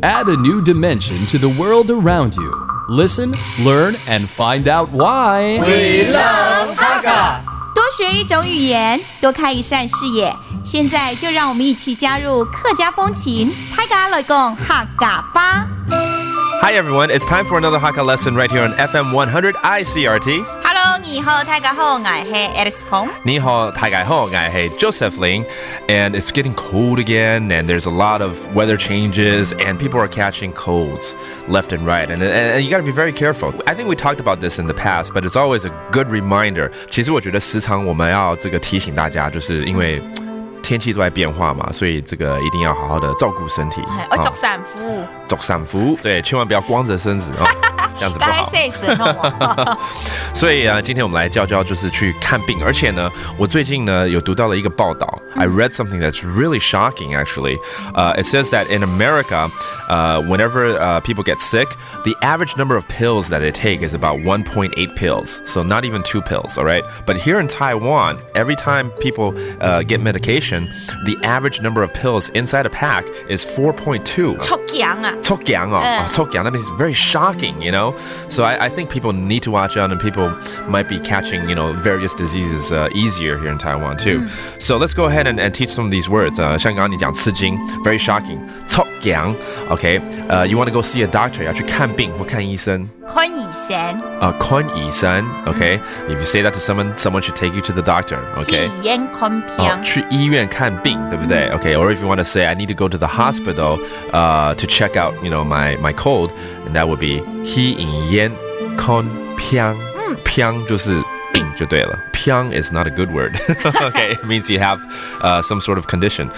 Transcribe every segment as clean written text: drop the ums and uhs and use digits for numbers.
Add a new dimension to the world around you. Listen, learn, and find out why. We love Hakka. 多学一种语言，多开一扇视野。现在就让我们一起加入客家风情，大家来讲客家吧。Hi everyone, it's time for another Hakka lesson right here on FM 100 ICRT. Hello， 你好，大家好，我係 Alice Pong。你好，大家好，我係 Joseph Ling. And it's getting cold again, and there's a lot of weather changes, and people are catching colds left and right. And you got to be very careful. I think we talked about this in the past, but it's always a good reminder. 其实我觉得时常我们要这个提醒大家，就是因为天气都在变化嘛，所以这个一定要好好的照顾身体。做衫褲，做衫褲，对，千万不要光着身子哦，这样子不好。所以今天我们来教就是去看病，而且呢，我最近呢有读到了一个报道。I read something that's really shocking actually. It says that in America, whenever people get sick, the average number of pills that they take is about 1.8 pills. So not even 2 pills, all right? But here in Taiwan, every time people get medication, the average number of pills inside a pack is 4.2. 促強啊！促強哦，促強 that means very shocking, you know? So I think people need to watch out, and people might be catching, you know, various diseases easier here in Taiwan too. So let's go ahead and teach some of these words. 像刚刚你讲吃惊 very shocking. 促強 okay. You want to go see a doctor, 要去看病或看醫生。看醫生。看醫生 okay. If you say that to someone should take you to the doctor, okay. 去醫院看病。去醫院看病，對不對 okay. Or if you want to say I need to go to the hospital to check out, you know, my cold, and that would be 去醫院看病。病就是病就对了。病 is not a good word. Okay, it means you have some sort of condition.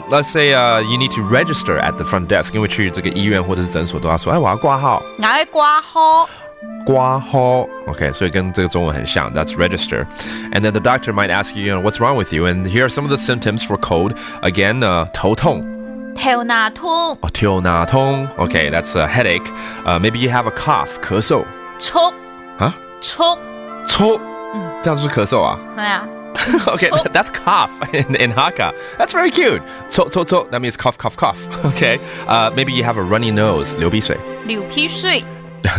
Let's say you need to register at the front desk. 因为去这个医院或者是診所都要說，我要掛號。我要掛號。掛號 Okay, 所以跟這個中文很像。That's register. And then the doctor might ask you, what's wrong with you? And here are some of the symptoms for cold. Again, 頭痛。頭哪痛。頭哪痛 Okay, that's a headache. Maybe you have a cough. 咳嗽。促。啊？促。促。這樣就是咳嗽啊？對啊。Okay, that's cough in Hakka. That's very cute. 促促促 that means cough, cough, cough. Okay, maybe you have a runny nose. 流鼻水。流鼻水。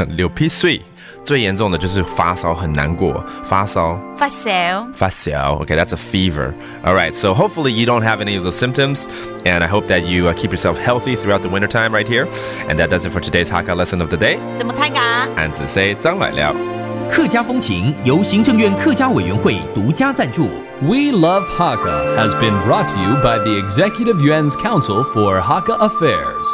流鼻水。最嚴重的就是發燒很難過。發燒。發燒。發燒 Okay, that's a fever. All right, so hopefully you don't have any of those symptoms, and I hope that you keep yourself healthy throughout the wintertime right here. And that does it for today's Hakka lesson of the day. 什麼大家？安子 say 張來了。客家風情由行政院客家委員會獨家贊助。We Love Hakka has been brought to you by the Executive Yuan's Council for Hakka Affairs.